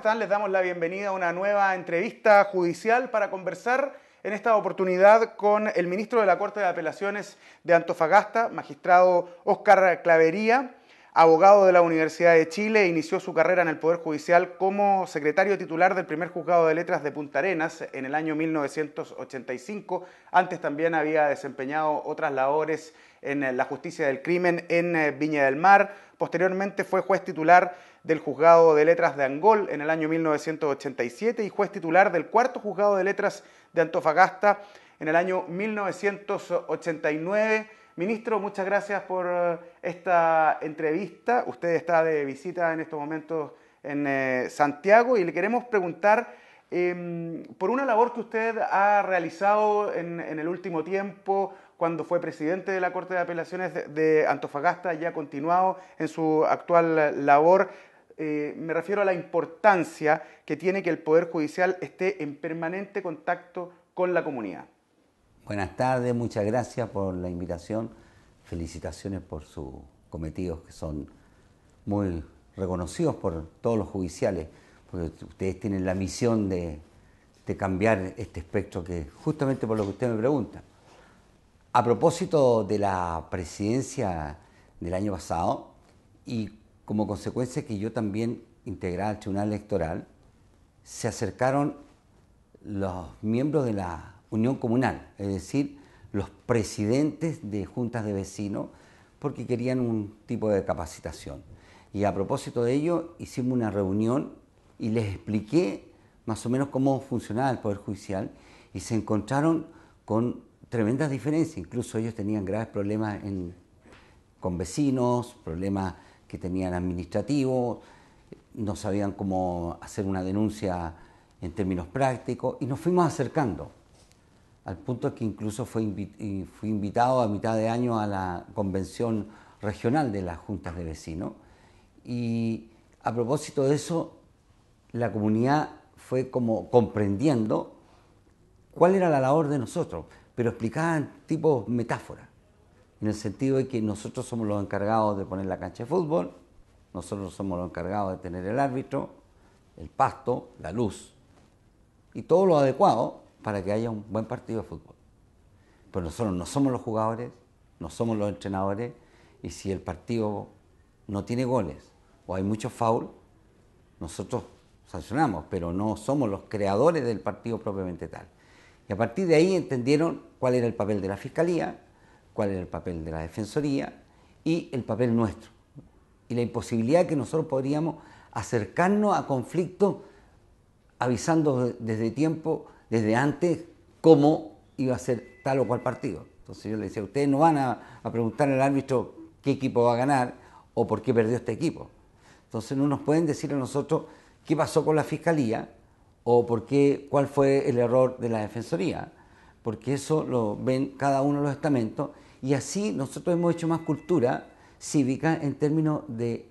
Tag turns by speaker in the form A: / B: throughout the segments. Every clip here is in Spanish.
A: están? Les damos la bienvenida a una nueva entrevista judicial para conversar en esta oportunidad con el ministro de la Corte de Apelaciones de Antofagasta, magistrado Óscar Clavería, abogado de la Universidad de Chile. Inició su carrera en el Poder Judicial como secretario titular del primer juzgado de letras de Punta Arenas en el año 1985. Antes también había desempeñado otras labores en la justicia del crimen en Viña del Mar. Posteriormente fue juez titular del juzgado de letras de Angol en el año 1987 y juez titular del cuarto juzgado de letras de Antofagasta en el año 1989. Ministro, muchas gracias por esta entrevista. Usted está de visita en estos momentos en Santiago y le queremos preguntar por una labor que usted ha realizado en el último tiempo, cuando fue presidente de la Corte de Apelaciones de Antofagasta y ha continuado en su actual labor. Me refiero a la importancia que tiene que el Poder Judicial esté en permanente contacto con la comunidad.
B: Buenas tardes, muchas gracias por la invitación. Felicitaciones por sus cometidos que son muy reconocidos por todos los judiciales, porque ustedes tienen la misión de cambiar este espectro, que justamente por lo que usted me pregunta. A propósito de la presidencia del año pasado y como consecuencia que yo también integraba el Tribunal Electoral, se acercaron los miembros de la Unión Comunal, es decir, los presidentes de juntas de vecinos, porque querían un tipo de capacitación. Y a propósito de ello, hicimos una reunión y les expliqué más o menos cómo funcionaba el Poder Judicial y se encontraron con tremendas diferencias. Incluso ellos tenían graves problemas con vecinos, problemas que tenían administrativos, no sabían cómo hacer una denuncia en términos prácticos y nos fuimos acercando, al punto que incluso fui invitado a mitad de año a la convención regional de las juntas de vecinos. Y a propósito de eso, la comunidad fue como comprendiendo cuál era la labor de nosotros, pero explicada en tipo metáfora, en el sentido de que nosotros somos los encargados de poner la cancha de fútbol, nosotros somos los encargados de tener el árbitro, el pasto, la luz y todo lo adecuado para que haya un buen partido de fútbol. Pero nosotros no somos los jugadores, no somos los entrenadores, y si el partido no tiene goles o hay muchos fouls, nosotros sancionamos, pero no somos los creadores del partido propiamente tal. Y a partir de ahí entendieron cuál era el papel de la Fiscalía, cuál era el papel de la Defensoría y el papel nuestro. Y la imposibilidad que nosotros podríamos acercarnos a conflictos avisando desde tiempo, desde antes, cómo iba a ser tal o cual partido. Entonces yo le decía, ustedes no van a preguntar al árbitro qué equipo va a ganar o por qué perdió este equipo. Entonces no nos pueden decir a nosotros qué pasó con la Fiscalía o cuál fue el error de la Defensoría, porque eso lo ven cada uno de los estamentos, y así nosotros hemos hecho más cultura cívica en términos de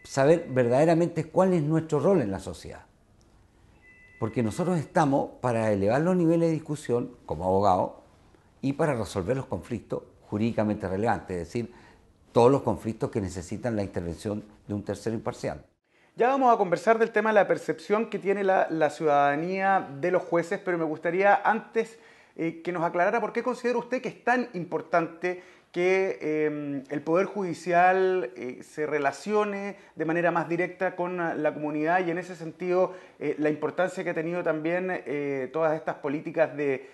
B: saber verdaderamente cuál es nuestro rol en la sociedad. Porque nosotros estamos para elevar los niveles de discusión como abogados y para resolver los conflictos jurídicamente relevantes, es decir, todos los conflictos que necesitan la intervención de un tercero imparcial.
A: Ya vamos a conversar del tema de la percepción que tiene la ciudadanía de los jueces, pero me gustaría antes que nos aclarara por qué considera usted que es tan importante que el Poder Judicial se relacione de manera más directa con la comunidad, y en ese sentido la importancia que ha tenido también todas estas políticas de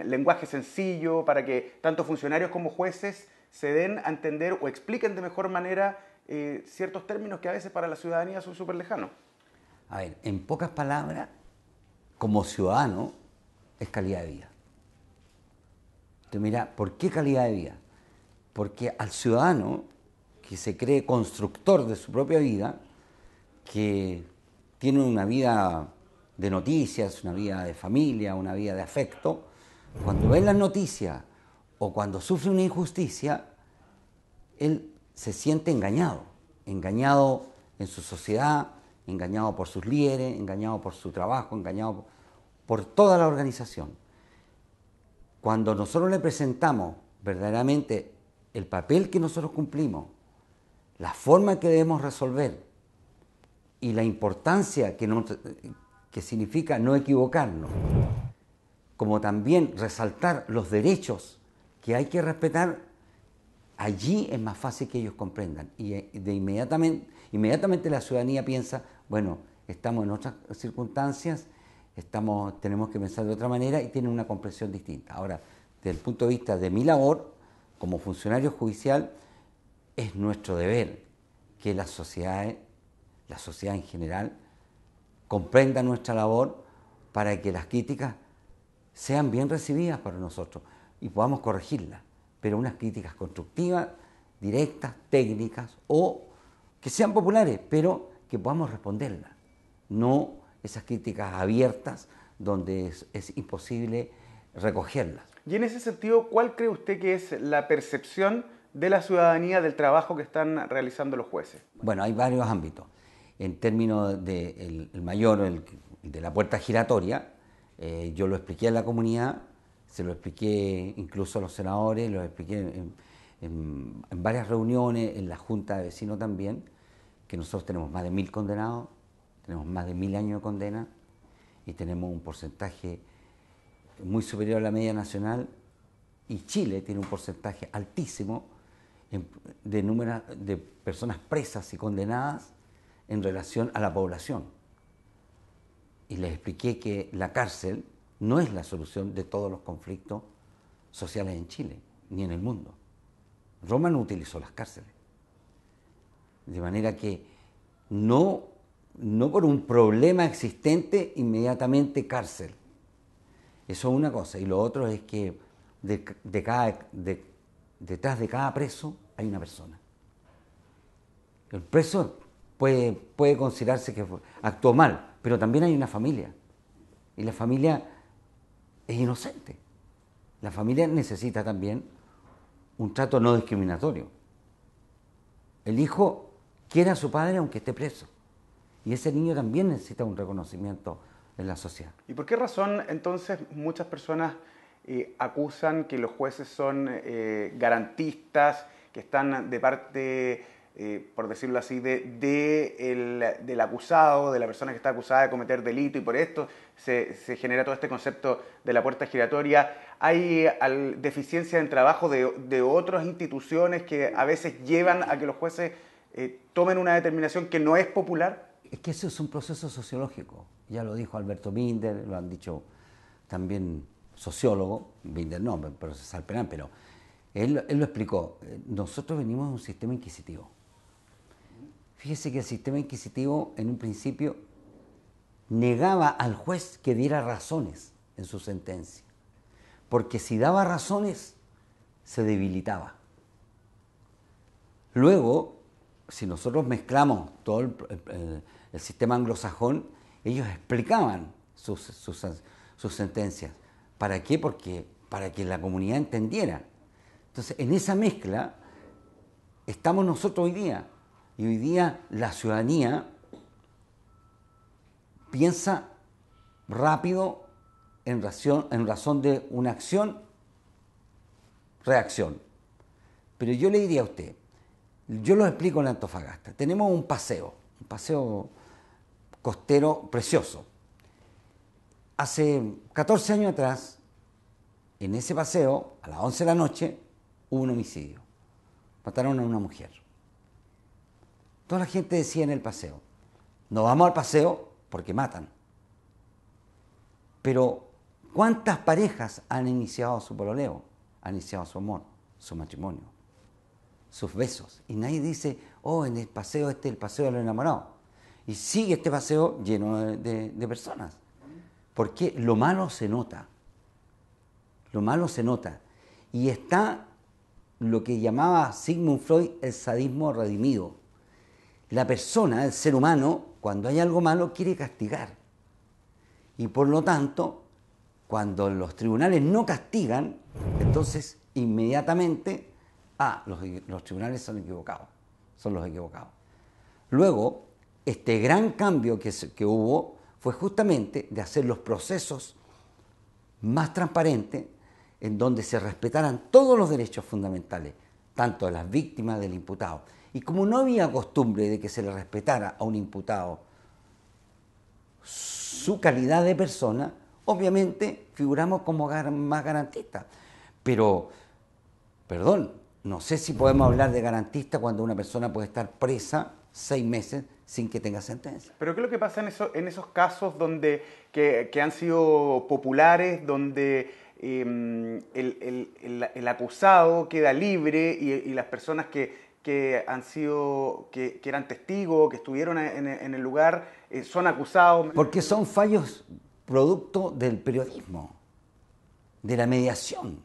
A: lenguaje sencillo para que tanto funcionarios como jueces se den a entender o expliquen de mejor manera ciertos términos que a veces para la ciudadanía son súper lejanos.
B: A ver, en pocas palabras, como ciudadano, es calidad de vida. Entonces, mira, ¿por qué calidad de vida? Porque al ciudadano que se cree constructor de su propia vida, que tiene una vida de noticias, una vida de familia, una vida de afecto, cuando ve las noticias o cuando sufre una injusticia, él se siente engañado en su sociedad, engañado por sus líderes, engañado por su trabajo, engañado por toda la organización. Cuando nosotros le presentamos verdaderamente el papel que nosotros cumplimos, la forma que debemos resolver y la importancia que significa no equivocarnos, como también resaltar los derechos que hay que respetar, allí es más fácil que ellos comprendan. Y inmediatamente la ciudadanía piensa, bueno, estamos en otras circunstancias, tenemos que pensar de otra manera y tienen una comprensión distinta. Ahora, desde el punto de vista de mi labor, como funcionario judicial, es nuestro deber que la sociedad en general, comprenda nuestra labor para que las críticas sean bien recibidas por nosotros y podamos corregirlas, pero unas críticas constructivas, directas, técnicas o que sean populares, pero que podamos responderlas, no esas críticas abiertas donde es imposible recogerlas.
A: Y en ese sentido, ¿cuál cree usted que es la percepción de la ciudadanía del trabajo que están realizando los jueces?
B: Bueno, hay varios ámbitos. En términos del mayor, el de la puerta giratoria, yo lo expliqué a la comunidad, se lo expliqué incluso a los senadores, lo expliqué en varias reuniones, en la Junta de Vecinos también, que nosotros tenemos más de 1000 condenados, tenemos más de 1000 años de condena y tenemos un porcentaje muy superior a la media nacional, y Chile tiene un porcentaje altísimo de personas presas y condenadas en relación a la población. Y les expliqué que la cárcel no es la solución de todos los conflictos sociales en Chile, ni en el mundo. Roma no utilizó las cárceles. De manera que no por un problema existente inmediatamente cárcel. Eso es una cosa. Y lo otro es que detrás de cada preso hay una persona. El preso puede considerarse que actuó mal, pero también hay una familia. Y la familia es inocente. La familia necesita también un trato no discriminatorio. El hijo quiere a su padre aunque esté preso. Y ese niño también necesita un reconocimiento en la sociedad.
A: ¿Y por qué razón entonces muchas personas acusan que los jueces son garantistas, que están de parte, por decirlo así, del acusado, de la persona que está acusada de cometer delito, y por esto se genera todo este concepto de la puerta giratoria? ¿Hay deficiencia en trabajo de otras instituciones que a veces llevan a que los jueces tomen una determinación que no es popular?
B: Es que eso es un proceso sociológico. Ya lo dijo Alberto Binder, lo han dicho también sociólogos, Binder no, procesal penal, pero él lo explicó. Nosotros venimos de un sistema inquisitivo. Fíjese que el sistema inquisitivo en un principio negaba al juez que diera razones en su sentencia, porque si daba razones se debilitaba. Luego, si nosotros mezclamos todo el sistema anglosajón, ellos explicaban sus sentencias. ¿Para qué? Porque para que la comunidad entendiera. Entonces, en esa mezcla estamos nosotros hoy día. Y hoy día la ciudadanía piensa rápido en razón de una acción, reacción. Pero yo le diría a usted, yo lo explico en Antofagasta, tenemos un paseo costero precioso. Hace 14 años atrás, en ese paseo, a las 11 de la noche, hubo un homicidio. Mataron a una mujer. Toda la gente decía en el paseo, no vamos al paseo porque matan. Pero, ¿cuántas parejas han iniciado su pololeo? Han iniciado su amor, su matrimonio, sus besos. Y nadie dice, oh, en el paseo es el paseo de los enamorados. Y sigue este paseo lleno de personas. Porque lo malo se nota. Lo malo se nota. Y está lo que llamaba Sigmund Freud el sadismo redimido. La persona, el ser humano, cuando hay algo malo, quiere castigar. Y por lo tanto, cuando los tribunales no castigan, entonces inmediatamente, los tribunales son equivocados, son los equivocados. Luego, este gran cambio que hubo fue justamente de hacer los procesos más transparentes, en donde se respetaran todos los derechos fundamentales, tanto de las víctimas del imputado. Y como no había costumbre de que se le respetara a un imputado su calidad de persona, obviamente figuramos como más garantistas. Pero, perdón, no sé si podemos hablar de garantista cuando una persona puede estar presa 6 meses sin que tenga sentencia.
A: Pero ¿qué es lo que pasa en esos casos donde que han sido populares, donde el acusado queda libre y las personas que han sido, que eran testigos, que estuvieron en el lugar, son acusados?
B: Porque son fallos producto del periodismo, de la mediación.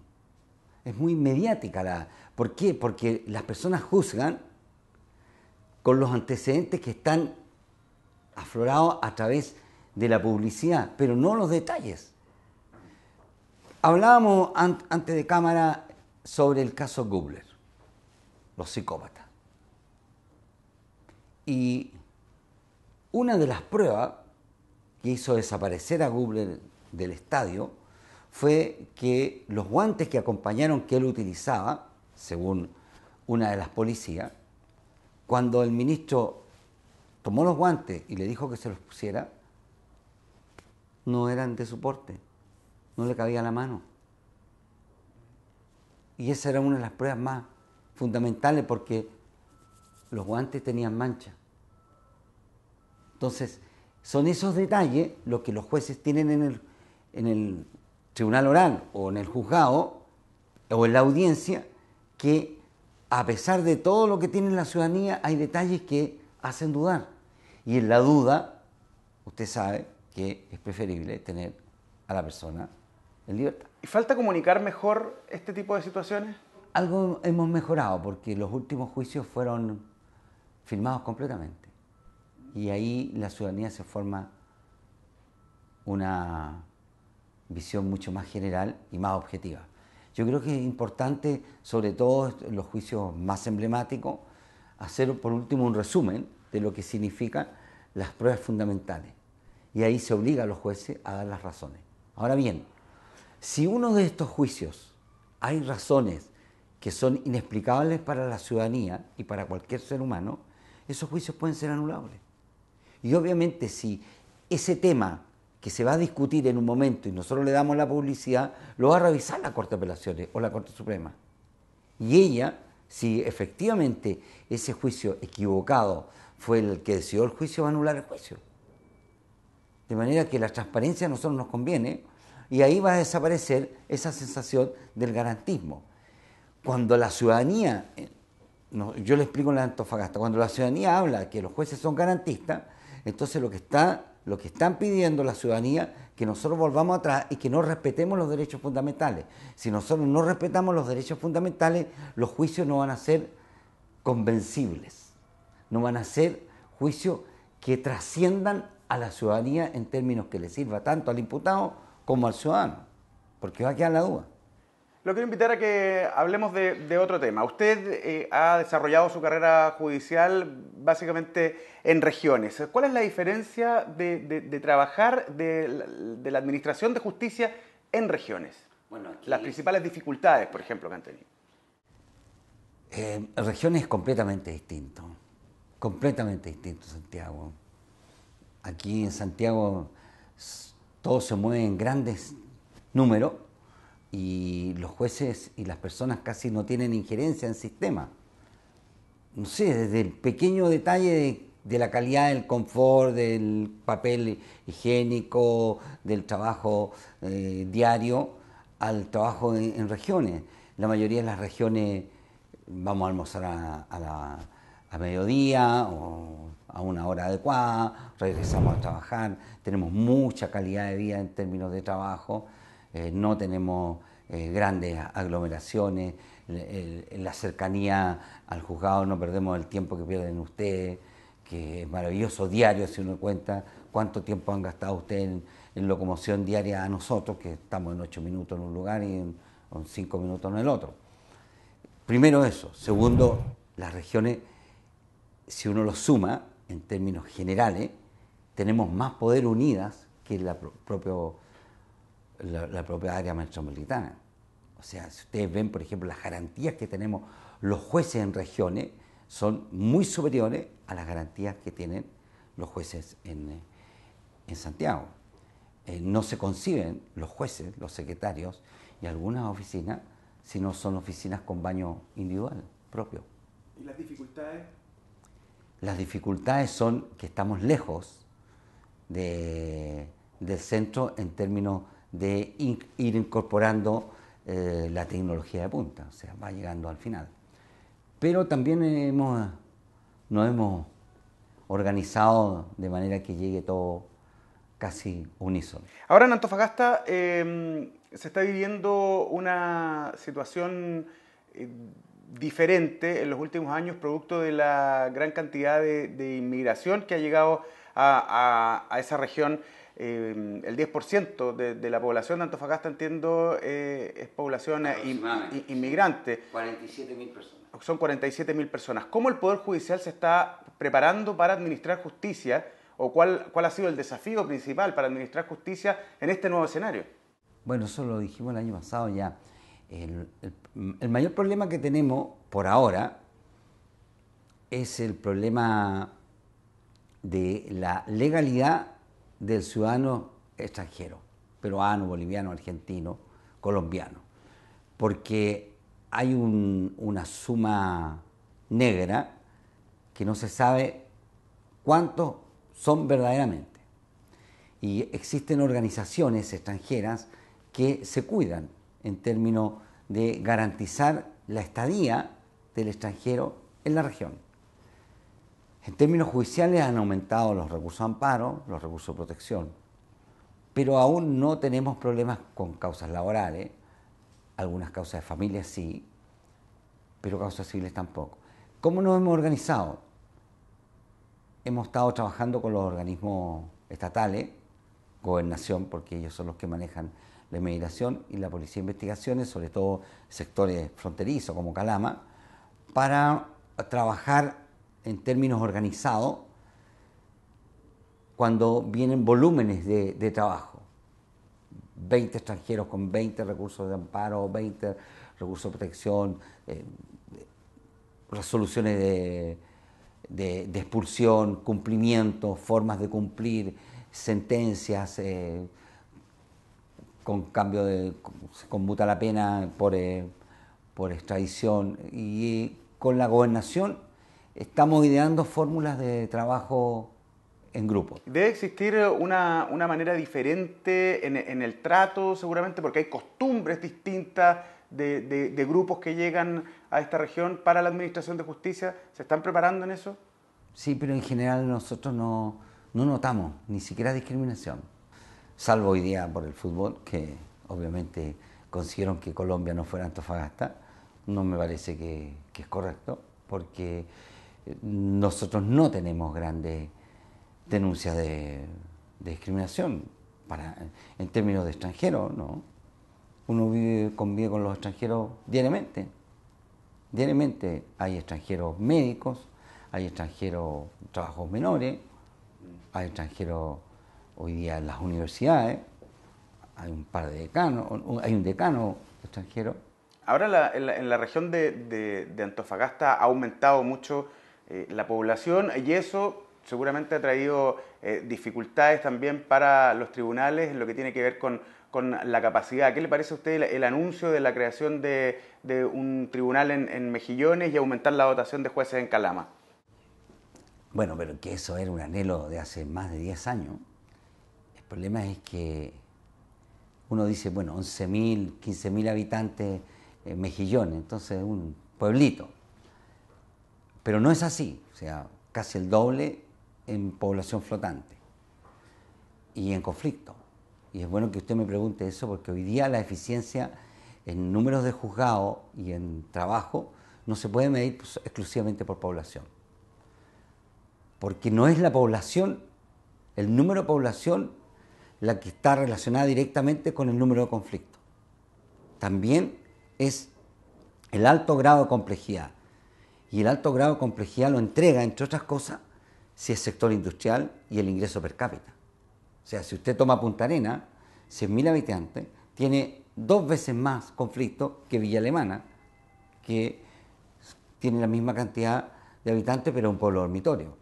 B: Es muy mediática. ¿Por qué? Porque las personas juzgan con los antecedentes que están aflorados a través de la publicidad, pero no los detalles. Hablábamos antes de cámara sobre el caso Gubler, los psicópatas. Y una de las pruebas que hizo desaparecer a Gubler del estadio fue que los guantes que acompañaron que él utilizaba, según una de las policías, cuando el ministro tomó los guantes y le dijo que se los pusiera, no eran de su porte, no le cabía la mano. Y esa era una de las pruebas más fundamentales porque los guantes tenían mancha. Entonces, son esos detalles los que los jueces tienen en el tribunal oral o en el juzgado o en la audiencia, que a pesar de todo lo que tiene la ciudadanía, hay detalles que hacen dudar. Y en la duda, usted sabe que es preferible tener a la persona en libertad.
A: ¿Y falta comunicar mejor este tipo de situaciones?
B: Algo hemos mejorado porque los últimos juicios fueron filmados completamente. Y ahí la ciudadanía se forma una visión mucho más general y más objetiva. Yo creo que es importante, sobre todo en los juicios más emblemáticos, hacer por último un resumen de lo que significan las pruebas fundamentales. Y ahí se obliga a los jueces a dar las razones. Ahora bien, si uno de estos juicios hay razones que son inexplicables para la ciudadanía y para cualquier ser humano, esos juicios pueden ser anulables. Y obviamente si ese tema que se va a discutir en un momento y nosotros le damos la publicidad, lo va a revisar la Corte de Apelaciones o la Corte Suprema. Y ella, si efectivamente ese juicio equivocado fue el que decidió el juicio, va a anular el juicio. De manera que la transparencia a nosotros nos conviene y ahí va a desaparecer esa sensación del garantismo. Cuando la ciudadanía, yo le explico en la Antofagasta, cuando la ciudadanía habla que los jueces son garantistas, entonces lo que están pidiendo la ciudadanía que nosotros volvamos atrás y que no respetemos los derechos fundamentales. Si nosotros no respetamos los derechos fundamentales, los juicios no van a ser convencibles, no van a ser juicios que trasciendan a la ciudadanía en términos que le sirva tanto al imputado como al ciudadano, porque va a quedar la duda.
A: Lo quiero invitar a que hablemos de otro tema. Usted ha desarrollado su carrera judicial básicamente en regiones. ¿Cuál es la diferencia de trabajar de la administración de justicia en regiones?
B: Bueno,
A: las principales dificultades, por ejemplo, que han tenido.
B: Regiones completamente distinto Santiago. Aquí en Santiago todo se mueve en grandes números y los jueces y las personas casi no tienen injerencia en el sistema. No sé, desde el pequeño detalle de la calidad del confort, del papel higiénico, del trabajo diario, al trabajo en regiones. La mayoría de las regiones vamos a almorzar a mediodía o a una hora adecuada, regresamos a trabajar, tenemos mucha calidad de vida en términos de trabajo, no tenemos grandes aglomeraciones, en la cercanía al juzgado no perdemos el tiempo que pierden ustedes, que es maravilloso diario si uno cuenta cuánto tiempo han gastado ustedes en locomoción diaria a nosotros, que estamos en 8 minutos en un lugar y en 5 minutos en el otro. Primero eso. Segundo, las regiones, si uno lo suma en términos generales, tenemos más poder unidas que la propia área metropolitana. O sea, si ustedes ven, por ejemplo, las garantías que tenemos los jueces en regiones son muy superiores a las garantías que tienen los jueces en en Santiago. No se conciben los jueces, los secretarios y algunas oficinas si no son oficinas con baño individual propio.
A: ¿Y las dificultades?
B: Las dificultades son que estamos lejos del centro en términos de ir incorporando la tecnología de punta, o sea, va llegando al final. Pero también nos hemos organizado de manera que llegue todo casi unísono.
A: Ahora en Antofagasta se está viviendo una situación diferente en los últimos años, producto de la gran cantidad de inmigración que ha llegado a esa región. El 10% de la población de Antofagasta, entiendo, es población inmigrante.
B: 47.000 personas.
A: Son 47.000 personas. ¿Cómo el Poder Judicial se está preparando para administrar justicia? ¿O cuál ha sido el desafío principal para administrar justicia en este nuevo escenario?
B: Bueno, eso lo dijimos el año pasado ya. El mayor problema que tenemos por ahora es el problema de la legalidad del ciudadano extranjero, peruano, boliviano, argentino, colombiano, porque hay una suma negra que no se sabe cuántos son verdaderamente. Y existen organizaciones extranjeras que se cuidan en términos de garantizar la estadía del extranjero en la región. En términos judiciales han aumentado los recursos de amparo, los recursos de protección, pero aún no tenemos problemas con causas laborales, algunas causas de familia sí, pero causas civiles tampoco. ¿Cómo nos hemos organizado? Hemos estado trabajando con los organismos estatales, Gobernación, porque ellos son los que manejan la inmigración, y la Policía de Investigaciones, sobre todo sectores fronterizos como Calama, para trabajar en términos organizados cuando vienen volúmenes de trabajo. 20 extranjeros con 20 recursos de amparo, 20 recursos de protección, resoluciones de expulsión, cumplimiento, formas de cumplir, sentencias, con cambio se conmuta la pena por extradición, y con la gobernación estamos ideando fórmulas de trabajo en grupo.
A: Debe existir una manera diferente en el trato, seguramente, porque hay costumbres distintas de grupos que llegan a esta región para la administración de justicia. ¿Se están preparando en eso?
B: Sí, pero en general nosotros no notamos ni siquiera discriminación, salvo hoy día por el fútbol, que obviamente consiguieron que Colombia no fuera Antofagasta. No me parece que es correcto, porque nosotros no tenemos grandes denuncias de discriminación en términos de extranjeros, ¿no? Uno convive con los extranjeros diariamente. Diariamente hay extranjeros médicos, hay extranjeros en trabajos menores, hay extranjeros hoy día en las universidades, hay un par de decanos, hay un decano extranjero.
A: Ahora en la región de Antofagasta ha aumentado mucho la población, y eso seguramente ha traído dificultades también para los tribunales en lo que tiene que ver con la capacidad. ¿Qué le parece a usted el anuncio de la creación de un tribunal en Mejillones y aumentar la dotación de jueces en Calama?
B: Bueno, pero que eso era un anhelo de hace más de 10 años. El problema es que uno dice, bueno, 11.000, 15.000 habitantes en Mejillones, entonces un pueblito. Pero no es así, o sea, casi el doble en población flotante y en conflicto. Y es bueno que usted me pregunte eso, porque hoy día la eficiencia en números de juzgados y en trabajo no se puede medir exclusivamente por población. Porque no es la población, el número de población, la que está relacionada directamente con el número de conflictos. También es el alto grado de complejidad. Y el alto grado de complejidad lo entrega, entre otras cosas, si es sector industrial y el ingreso per cápita. O sea, si usted toma Punta Arenas, 100.000 habitantes, tiene 2 veces más conflictos que Villa Alemana, que tiene la misma cantidad de habitantes, pero es un pueblo dormitorio.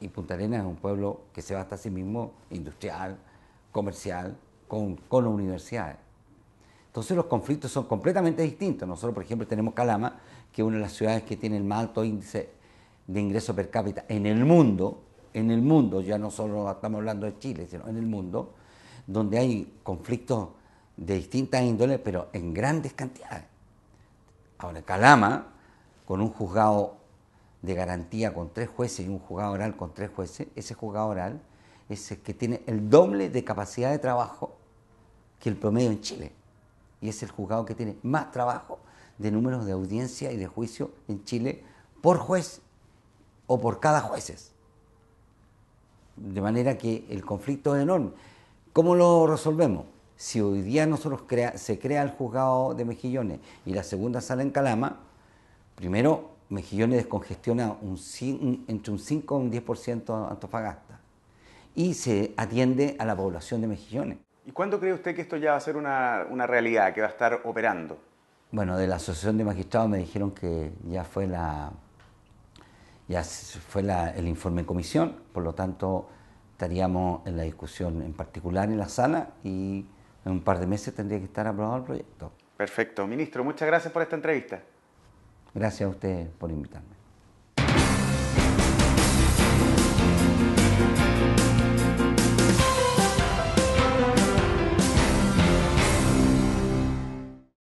B: Y Punta Arenas es un pueblo que se basta a sí mismo, industrial, comercial, con universidades. Entonces los conflictos son completamente distintos. Nosotros, por ejemplo, tenemos Calama, que es una de las ciudades que tiene el más alto índice de ingreso per cápita en el mundo, ya no solo estamos hablando de Chile, sino en el mundo, donde hay conflictos de distintas índoles, pero en grandes cantidades. Ahora, Calama, con un juzgado de garantía con 3 jueces y un juzgado oral con 3 jueces, ese juzgado oral es el que tiene el doble de capacidad de trabajo que el promedio en Chile. Y es el juzgado que tiene más trabajo de números de audiencia y de juicio en Chile por juez o por cada jueces. De manera que el conflicto es enorme. ¿Cómo lo resolvemos? Si hoy día nosotros se crea el juzgado de Mejillones y la segunda sala en Calama, primero Mejillones descongestiona entre un 5 y un 10% Antofagasta y se atiende a la población de Mejillones.
A: ¿Y cuándo cree usted que esto ya va a ser una realidad, que va a estar operando?
B: Bueno, de la Asociación de Magistrados me dijeron que ya fue el informe en comisión, por lo tanto estaríamos en la discusión en particular en la sala y en un par de meses tendría que estar aprobado el proyecto.
A: Perfecto. Ministro, muchas gracias por esta entrevista.
B: Gracias a usted por invitarme.